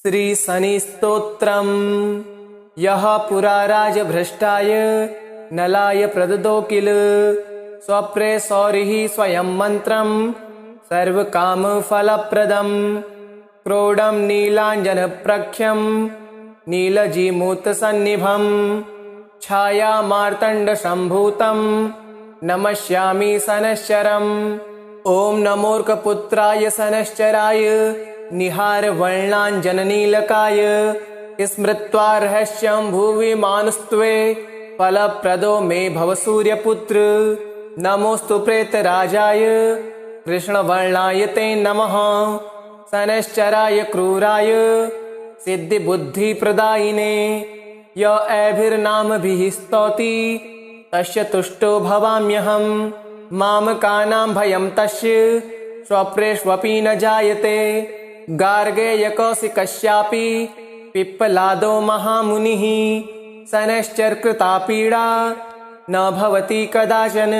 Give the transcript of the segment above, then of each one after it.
श्रीशनिस्तोत्रम् यः पुरा राजभ्रष्टाय नलाय प्रददो किल स्वप्रे सौरिः स्वयं मन्त्रं सर्वकामफलप्रदं क्रोडं नीलाञ्जनप्रख्यं नीलजीमूतसन्निभं छायामार्तण्डसम्भूतं नमस्यामि शनैश्चरम्। ॐ नमोऽर्कपुत्राय शनैश्चराय निहारवर्णाञ्जननीलकाय स्मृत्वा रहस्यं भुवि मानुस्त्वे फलप्रदो मे भव सूर्यपुत्र। नमोऽस्तु प्रेतराजाय कृष्णवर्णाय ते नमः शनैश्चराय क्रूराय सिद्धिबुद्धिप्रदायिने य एभिर्नामभिः स्तौति तस्य तुष्टो भवाम्यहम्। मामकानां भयं तस्य स्वप्रेष्वपि न जायते। गार्गेयकौशिकस्यापि पिप्पलादो महामुनिः शनैश्चरकृता पीडा न भवति कदाचन।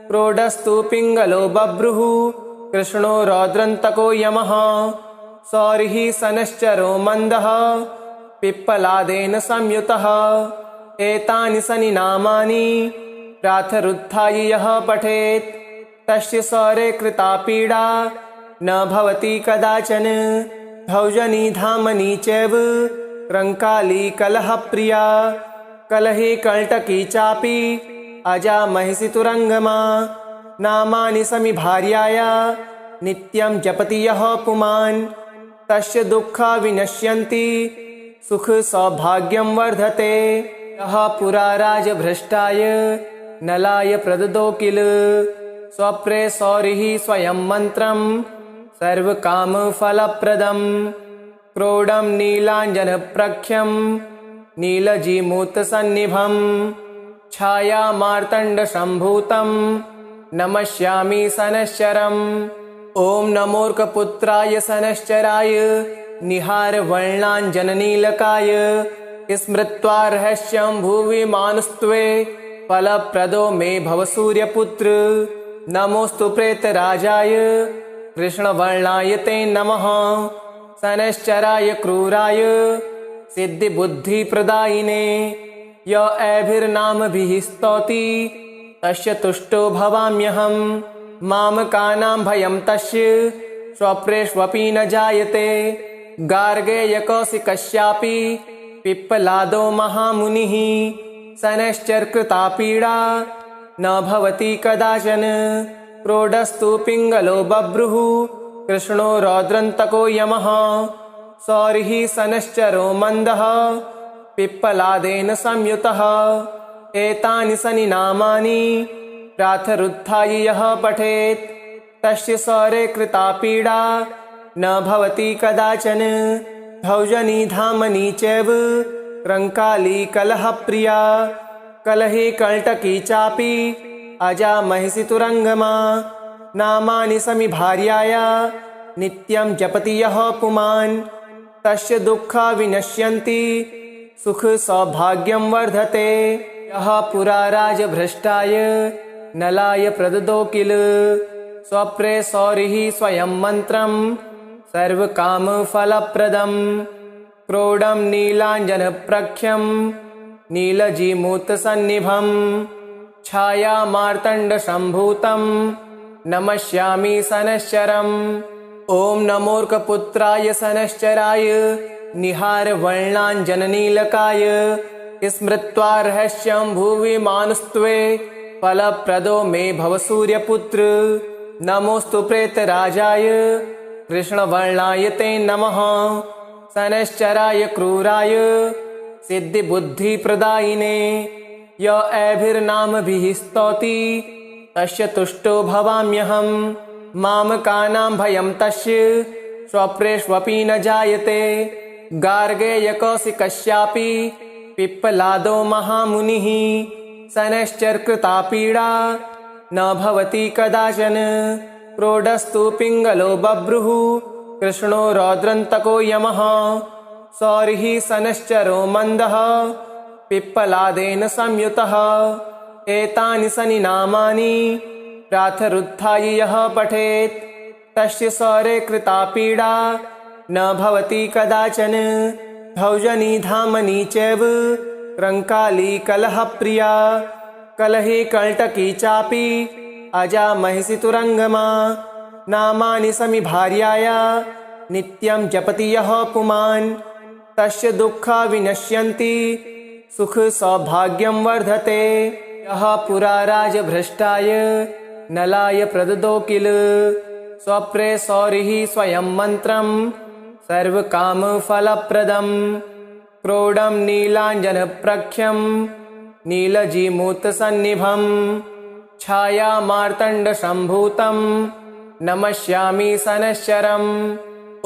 क्रोडस्तु पिङ्गलो बभ्रुः कृष्णो रौद्रन्तको यमः सौरिः शनैश्चरो मन्दः पिप्पलादेन संयुतः। एतानि शनिनामानि प्रातरुत्थाय यः पठेत् तस्य सौरे कृता पीडा न भवति कदाचन। भौजनी धामनी चैव क्रङ्काली कलहप्रिया कलहे कल्टकी चापि अजा महिषी तुरङ्गमा। नामानि समिभार्याया नित्यं जपति यः पुमान् तस्य दुःखा विनश्यन्ति सुख सौभाग्यं वर्धते। यः पुरा राजभ्रष्टाय नलाय प्रददो किल स्वप्रे सौरिः स्वयं मन्त्रं सर्वकामफलप्रदं क्रोडं नीलाञ्जनप्रख्यं नीलजीमूतसन्निभं छायामार्तण्डसम्भूतं नमस्यामि शनैश्चरम्। ॐ नमोऽर्कपुत्राय शनैश्चराय निहारवर्णाञ्जननीलकाय स्मृत्वा रहस्यं भुवि मानुस्त्वे फलप्रदो मे भव सूर्यपुत्र। नमोऽस्तु प्रेतराजाय कृष्णवर्णाय ते नमः शनैश्चराय क्रूराय सिद्धिबुद्धिप्रदायिने य एभिर्नामभिः स्तौति तस्य तुष्टो भवाम्यहम्। मामकानां भयं तस्य स्वप्रेष्वपि न जायते। गार्गेयकौशिकस्यापि पिप्पलादो महामुनिः शनैश्चरकृता पीडा न भवति कदाचन। क्रोडस्तु पिङ्गलो बभ्रुः कृष्णो रौद्रन्तको यमः सौरिः शनैश्चरो मन्दः पिप्पलादेन संयुतः। एतानि शनिनामानि प्रातरुत्थाय यः पठेत् तस्य सौरे कृता पीडा न भवति कदाचन। भौजनी धामनी चैव क्रङ्काली कलहप्रिया कलहे कल्टकी चापि अजा महिषी तुरङ्गमा। नामानि समिभार्याया नित्यं जपति यः पुमान् तस्य दुःखा विनश्यन्ति सुख सौभाग्यं वर्धते। यः पुरा राजभ्रष्टाय नलाय प्रददो किल स्वप्रे सौरिः स्वयं मन्त्रं सर्वकामफलप्रदं क्रोडं नीलाञ्जनप्रख्यं नीलजीमूतसन्निभं छायामार्तण्डसम्भूतं नमस्यामि शनैश्चरम्। ॐ नमोऽर्कपुत्राय शनैश्चराय निहारवर्णाञ्जननीलकाय स्मृत्वा रहस्यं भुवि मानुस्त्वे फलप्रदो मे भव सूर्यपुत्र। नमोऽस्तु प्रेतराजाय कृष्णवर्णाय ते नमः शनैश्चराय क्रूराय सिद्धिबुद्धिप्रदायिने य एभिर्नामभिः स्तौति तस्य तुष्टो भवाम्यहम्। मामकानां भयं तस्य स्वप्रेष्वपि न जायते। गार्गेयकौशिकस्यापि पिप्पलादो महामुनिः शनैश्चरकृता पीडा न भवति कदाचन। क्रोडस्तु पिङ्गलो बभ्रुः कृष्णो रौद्रन्तको यमः सौरिः शनैश्चरो मन्दः पिप्पलादेन संयुतः। एतानि शनिनामानि प्रातरुत्थाय यः पठेत् तस्य सौरे कृता पीडा न भवति कदाचन भौजनी धामनी चैव रङ्काली कलहप्रिया कलहे कल्टकी चापि अजा महिषि तुरङ्गमा नामानि समिभार्याया नित्यं जपति यः पुमान् तस्य दुःखा विनश्यन्ति सुख सौभाग्यं वर्धते यः पुरा राजभ्रष्टाय नलाय प्रददो किल स्वप्रे सौरिः स्वयं मन्त्रं सर्वकामफलप्रदं क्रोडं नीलाञ्जनप्रख्यं नीलजीमूतसन्निभं छायामार्तण्डसम्भूतं नमस्यामि शनैश्चरम्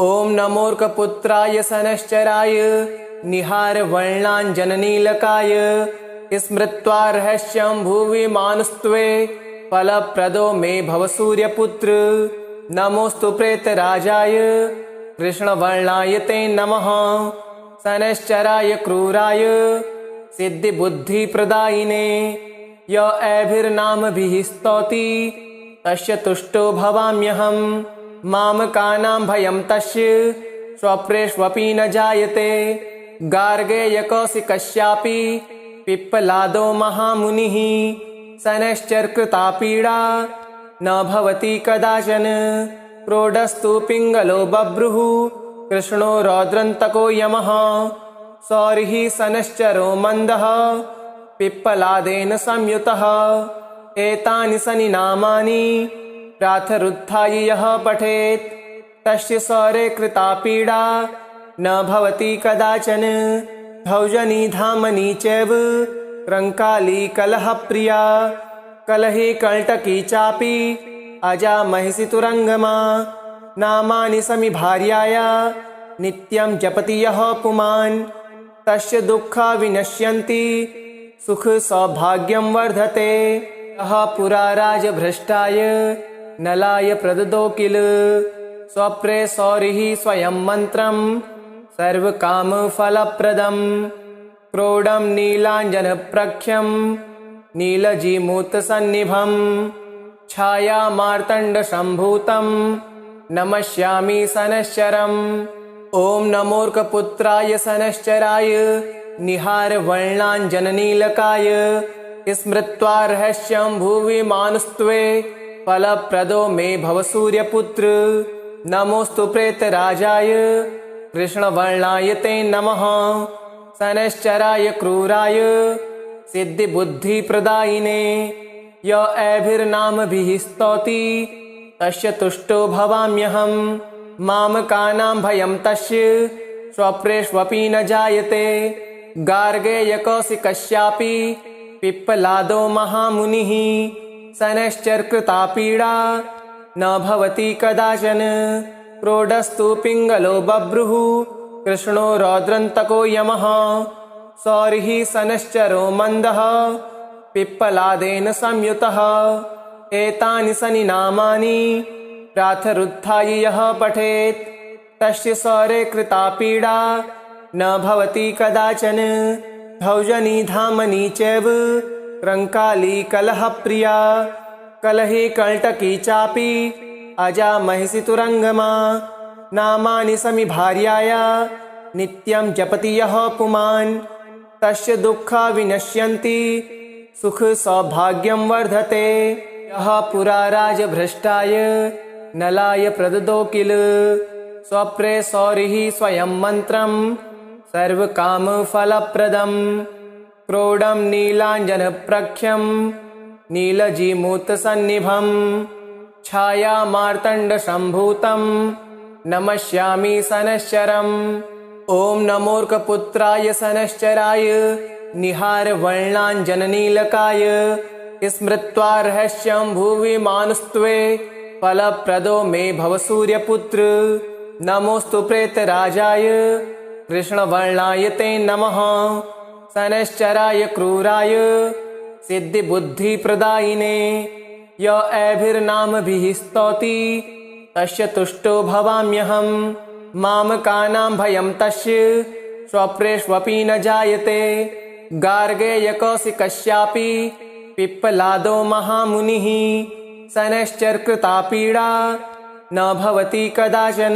ॐ नमोऽर्कपुत्राय शनैश्चराय निहारवर्णाञ्जननीलकाय स्मृत्वा रहस्यं भुवि मानुस्त्वे फलप्रदो मे भव सूर्यपुत्र नमोऽस्तु प्रेतराजाय कृष्णवर्णाय ते नमः शनैश्चराय क्रूराय सिद्धिबुद्धिप्रदायिने य एभिर्नामभिः स्तौति तस्य तुष्टो भवाम्यहम् मामकानां भयं तस्य स्वप्रेष्वपि न जायते गार्गेयकौशिकस्यापि पिप्पलादो महामुनिः शनैश्चरकृता पीडा न भवति कदाचन प्रोढस्तु पिङ्गलो बभ्रुः कृष्णो रौद्रन्तको यमः सौरिः शनैश्चरो मन्दः पिप्पलादेन संयुतः एतानि शनिनामानि प्रातरुत्थाय यः पठेत् तस्य सौरे कृता पीडा न भवति कदाचन भौजनी धामनी चैव रङ्काली कलहप्रिया कलहे कल्टकी चापि अजा महिषि तुरङ्गमा नामानि समिभार्याया नित्यं जपति यः पुमान् तस्य दुःखा विनश्यन्ति सुख सौभाग्यं वर्धते यः पुरा राजभ्रष्टाय नलाय प्रददो किल स्वप्रे सौरिः स्वयं मन्त्रं सर्वकामफलप्रदं क्रोडं नीलाञ्जनप्रख्यं नीलजीमूतसन्निभं छायामार्तण्डसम्भूतं नमस्यामि शनैश्चरम् ॐ नमोऽर्कपुत्राय शनैश्चराय निहारवर्णाञ्जननीलकाय स्मृत्वा रहस्यं भुवि मानुस्त्वे फलप्रदो मे भव सूर्यपुत्र नमोऽस्तु प्रेतराजाय कृष्णवर्णाय ते नमः शनैश्चराय क्रूराय सिद्धिबुद्धिप्रदायिने य एभिर्नामभिः स्तौति तस्य तुष्टो भवाम्यहम् मामकानां भयं तस्य स्वप्रेष्वपि न जायते गार्गेयकौशिकस्यापि पिप्पलादो महामुनिः शनैश्चरकृता पीडा न भवति कदाचन प्रोढस्तु पिङ्गलो बभ्रुः कृष्णो रौद्रन्तको यमः सौरिः शनैश्चरो मन्दः पिप्पलादेन संयुतः एतानि शनिनामानि प्रातरुत्थाय यः पठेत् तस्य सौरे कृता पीडा न भवति कदाचन भौजनी धामनी चैव रङ्काली कलहप्रिया कलहे कल्टकी चापि अजा महिषि तुरङ्गमा नामानि समिभार्याया नित्यं जपति यः पुमान् तस्य दुःखा विनश्यन्ति सुख सौभाग्यं वर्धते यः पुरा राजभ्रष्टाय नलाय प्रददो किल स्वप्रे सौरिः स्वयं मन्त्रं सर्वकामफलप्रदं क्रोडं नीलाञ्जनप्रख्यं नीलजीमूतसन्निभं छायामार्तण्डसम्भूतं नमस्यामि शनैश्चरम् ॐ नमोऽर्कपुत्राय शनैश्चराय निहारवर्णाञ्जननीलकाय स्मृत्वा रहस्यं भुवि मानुस्त्वे फलप्रदो मे भव सूर्यपुत्र नमोऽस्तु प्रेतराजाय कृष्णवर्णाय ते नमः शनैश्चराय क्रूराय सिद्धिबुद्धिप्रदायिने य एभिर्नामभिः स्तौति तस्य तुष्टो भवाम्यहम् मामकानां भयं तस्य स्वप्रेष्वपि न जायते गार्गेयकौशिकस्यापि पिप्पलादो महामुनिः शनैश्चरकृता पीडा न भवति कदाचन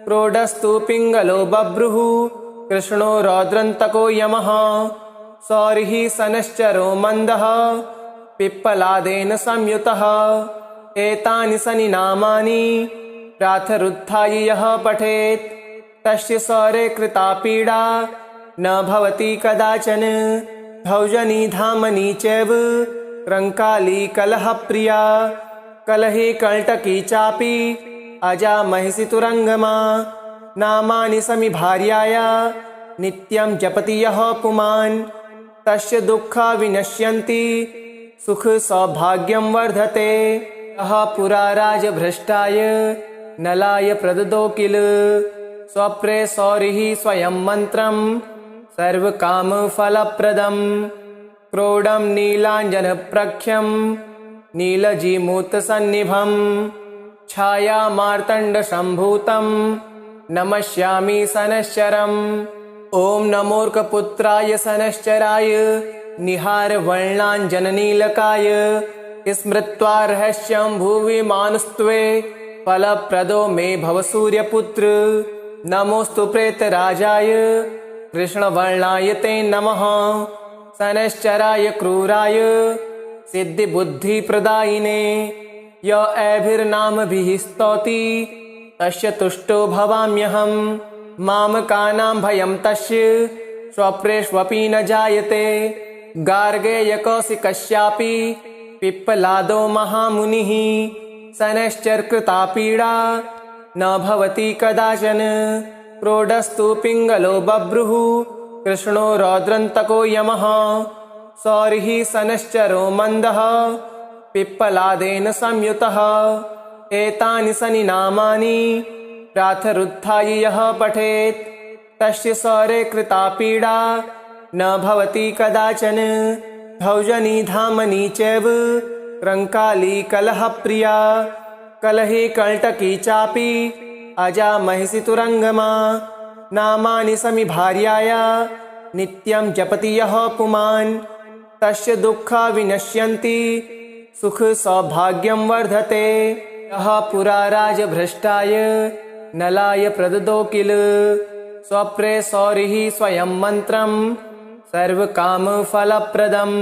प्रोढस्तु पिङ्गलो बभ्रुः कृष्णो रौद्रन्तको यमः सौरिः शनश्चरो मन्दः पिप्पलादेन संयुतः एतानि शनि नामानि प्रातरुत्थाय यः पठेत् तस्य सौरे कृता पीडा न भवति कदाचन भौजनी धामनी चैव रङ्काली कलहप्रिया कलहे कल्टकी चापि अजा महिषि तुरङ्गमा नामानि समिभार्याया नित्यं जपति यः पुमान् तस्य दुःखा विनश्यन्ति सुख सौभाग्यं वर्धते यः पुरा राजभ्रष्टाय नलाय प्रददो किल स्वप्रे सौरिः स्वयं मन्त्रं सर्वकामफलप्रदं क्रोडं नीलाञ्जनप्रख्यं नीलजीमूतसन्निभं छायामार्तण्डसम्भूतं नमस्यामि शनश्चरम् ॐ नमोऽर्कपुत्राय शनश्चराय निहारवर्णाञ्जननीलकाय स्मृत्वा रहस्यं भुवि मानुस्त्वे फलप्रदो मे भव सूर्यपुत्र नमोऽस्तु प्रेतराजाय कृष्णवर्णाय ते नमः शनश्चराय क्रूराय सिद्धिबुद्धिप्रदायिने य एभिर्नामभिः स्तौति तस्य तुष्टो भवाम्यहम् मामकानां भयं तस्य स्वप्रेष्वपि न जायते गार्गेयकौशिकस्यापि पिप्पलादो महामुनिः शनैश्चरकृता पीडा न भवति कदाचन प्रोढस्तु पिङ्गलो बभ्रुः कृष्णो रौद्रन्तको यमः सौरिः शनश्चरो मन्दः पिप्पलादेन संयुतः एतानि शनि नामानि प्रातरुत्थाय यः पठेत् तस्य सौरे कृता पीडा न भवति कदाचन भौजनी धामनी चैव रङ्काली कलहप्रिया कलहे कल्टकी चापि अजा महिषि तुरङ्गमा नामानि समिभार्याया नित्यं जपति यः पुमान् तस्य दुःखा विनश्यन्ति सुख सौभाग्यं वर्धते यः पुरा राजभ्रष्टाय नलाय प्रददो किल स्वप्रे सौरिः स्वयं मन्त्रं सर्वकामफलप्रदं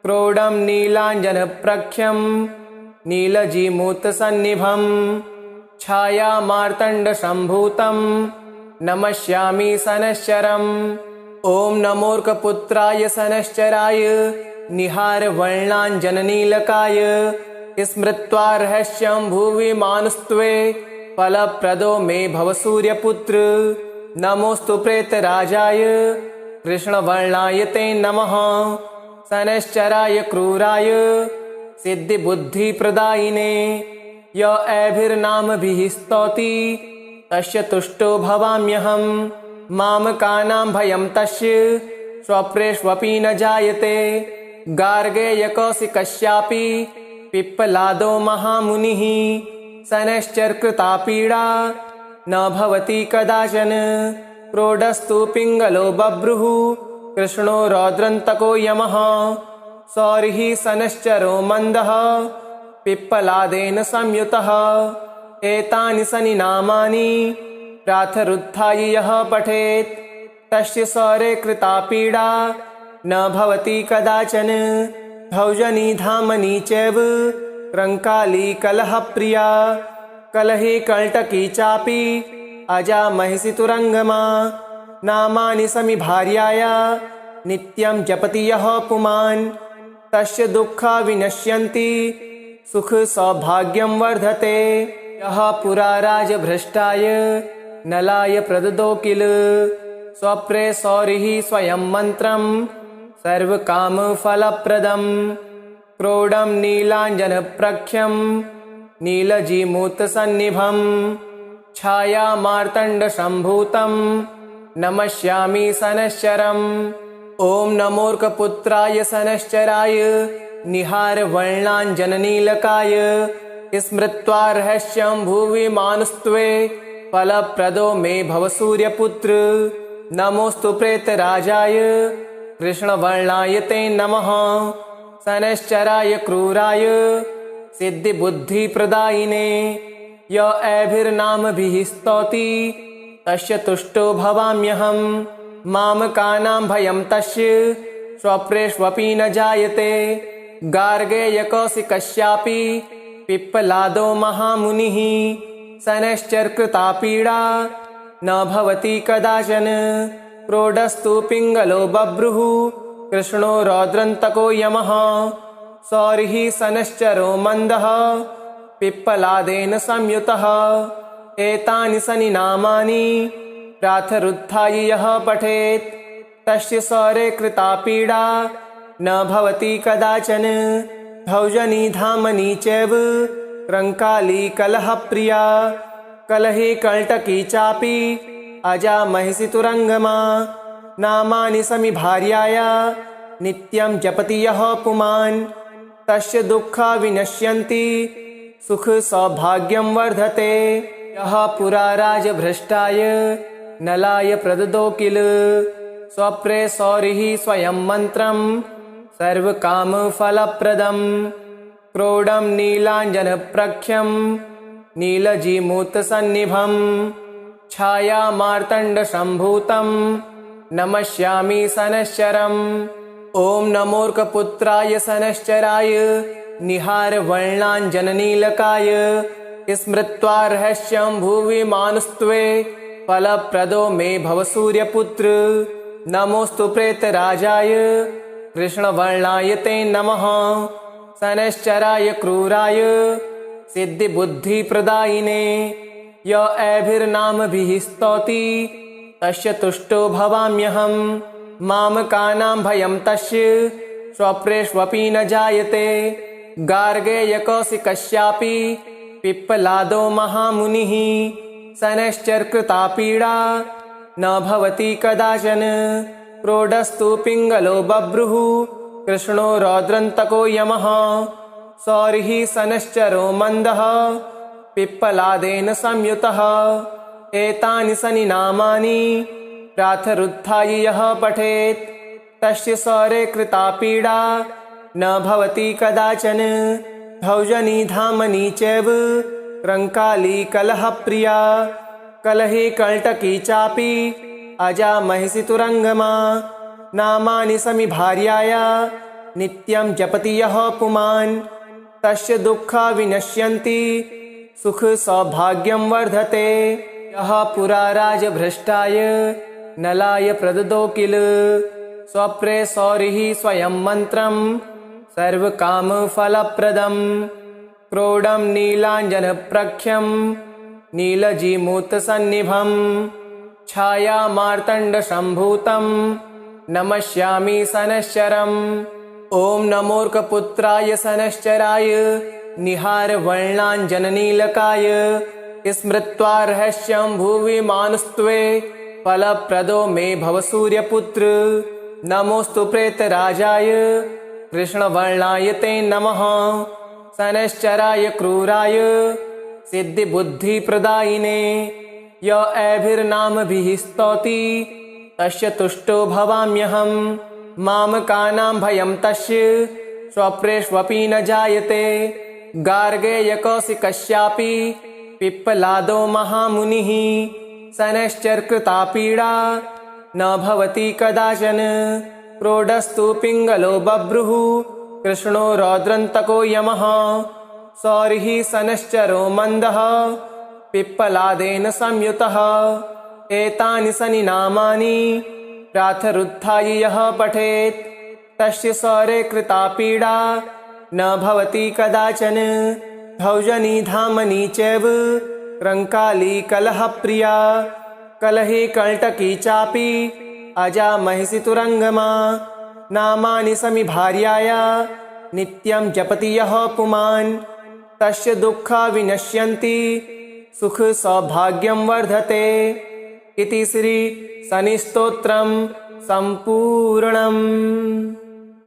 क्रोडं नीलाञ्जनप्रख्यं नीलजीमूतसन्निभं छायामार्तण्डसम्भूतं नमस्यामि शनश्चरम् ॐ नमोऽर्कपुत्राय शनश्चराय निहारवर्णाञ्जननीलकाय स्मृत्वा रहस्यं भुवि मानुस्त्वे फलप्रदो मे भव सूर्यपुत्र नमोऽस्तु प्रेतराजाय कृष्णवर्णाय ते नमः शनैश्चराय क्रूराय सिद्धिबुद्धिप्रदायिने य एभिर्नामभिः स्तौति तस्य तुष्टो भवाम्यहम् मामकानां भयं तस्य स्वप्रेष्वपि न जायते गार्गेयकौशिकस्यापि पिप्पलादो महामुनिः शनैश्चरकृता पीडा न भवति कदाचन प्रोढस्तु पिङ्गलो बभ्रुः कृष्णो रौद्रन्तको यमः सौरिः शनश्चरो मन्दः पिप्पलादेन संयुतः एतानि शनि नामानि प्रातरुत्थाय यः पठेत् तस्य सौरे कृता पीडा न भवति कदाचन भौजनी धामनी चैव रङ्काली कलहप्रिया कलहे कल्टकी चापि अजा महिषि तुरङ्गमा नामानि समिभार्याया नित्यं जपति यः पुमान् तस्य दुःखा विनश्यन्ति सुख सौभाग्यं वर्धते यः पुरा राजभ्रष्टाय नलाय प्रददो किल स्वप्रे सौरिः स्वयं मन्त्रं सर्वकामफलप्रदं क्रोडं नीलाञ्जनप्रख्यं नीलजीमूतसन्निभं छायामार्तण्डसम्भूतं नमस्यामि शनश्चरम् ॐ नमोऽर्कपुत्राय शनश्चराय निहारवर्णाञ्जननीलकाय स्मृत्वा रहस्यं भुवि मानुस्त्वे फलप्रदो मे भव सूर्यपुत्र नमोऽस्तु प्रेतराजाय कृष्णवर्णाय ते नमः शनैश्चराय क्रूराय सिद्धिबुद्धिप्रदायिने य एभिर्नामभिः स्तौति तस्य तुष्टो भवाम्यहम् मामकानां भयं तस्य स्वप्रेष्वपि न जायते गार्गेयकौशिकस्यापि पिप्पलादो महामुनिः शनैश्चर्कृता पीडा न भवति कदाचन प्रोढस्तु पिङ्गलो बभ्रुः कृष्णो रौद्रन्तको यमः सौरिः शनैश्चरो मन्दः पिप्पलादेन संयुतः एतानि शनि नामानि प्रातरुत्थाय यः पठेत् तस्य सौरे कृता पीडा न भवति कदाचन भौजनी धामनी चैव क्रङ्काली कलहप्रिया कलहे कल्टकी चापि अजा महिषी तुरङ्गमा नामानि समिभार्याया नित्यं जपति यः पुमान् तस्य दुःखा विनश्यन्ति सुख सौभाग्यं वर्धते यः पुरा राजभ्रष्टाय नलाय प्रददो किल स्वप्रे सौरिः स्वयं मन्त्रं सर्वकामफलप्रदं क्रोडं नीलाञ्जनप्रख्यं नीलजीमूतसन्निभं छायामार्तण्डसम्भूतं नमस्यामि शनैश्चरम् ॐ नमोऽर्कपुत्राय शनैश्चराय निहारवर्णाञ्जननीलकाय स्मृत्वा रहस्यं भुवि मानुस्त्वे फलप्रदो मे भव सूर्यपुत्र नमोऽस्तु प्रेतराजाय कृष्णवर्णाय ते नमः शनैश्चराय क्रूराय सिद्धिबुद्धिप्रदायिने य एभिर्नामभिः स्तौति तस्य तुष्टो भवाम्यहम् मामकानां भयं तस्य स्वप्रेष्वपि न जायते गार्गेयकौशिकस्यापि पिप्पलादो महामुनिः शनैश्चर्कृता पीडा न भवति कदाचन प्रोढस्तु पिङ्गलो बभ्रुः कृष्णो रौद्रन्तको यमः सौरिः शनैश्चरो मन्दः पिप्पलादेन संयुतः एतानि शनि नामानि प्रातरुत्थाय यः पठेत् तस्य सौरे कृता पीडा न भवति कदाचन भौजनी धामनी चैव क्रङ्काली कलहप्रिया कलहे कल्टकी चापि अजा महिषी तुरङ्गमा नामानि समिभार्याया नित्यं जपति यः पुमान् तस्य दुःखा विनश्यन्ति सुख सौभाग्यं वर्धते यः पुरा राजभ्रष्टाय नलाय प्रददो किल स्वप्रे सौरिः स्वयं मन्त्रं सर्वकामफलप्रदं क्रोडं नीलाञ्जनप्रख्यं नीलजीमूतसन्निभं छायामार्तण्डसम्भूतं नमस्यामि शनैश्चरम् ॐ नमोऽर्कपुत्राय शनैश्चराय निहारवर्णाञ्जननीलकाय स्मृत्वा रहस्यं भुवि मानुस्त्वे फलप्रदो मे भव सूर्यपुत्र नमोऽस्तु प्रेतराजाय कृष्णवर्णाय ते नमः शनैश्चराय क्रूराय सिद्धिबुद्धिप्रदायिने य एभिर्नामभिः स्तौति तस्य तुष्टो भवाम्यहम् मामकानां भयं तस्य स्वप्रेष्वपि न जायते गार्गेयकौशिकस्यापि पिप्पलादो महामुनिः शनैश्चर्कृता पीडा न भवति कदाचन प्रोढस्तु पिङ्गलो बभ्रुः कृष्णो रौद्रन्तको यमः सौरिः शनैश्चरो मन्दः पिप्पलादेन संयुतः एतानि शनि नामानि प्रातरुत्थाय यः पठेत् तस्य सौरे कृता पीडा न भवति कदाचन भौजनी धामनी चैव क्रङ्काली कलहप्रिया कलहे कल्टकी चापि अजा महिषी तुरङ्गमा नामानि समिभार्याया नित्यं जपति यः पुमान् तस्य दुःखा विनश्यन्ति सुख सौभाग्यं वर्धते इति श्री शनिस्तोत्रं सम्पूर्णम्।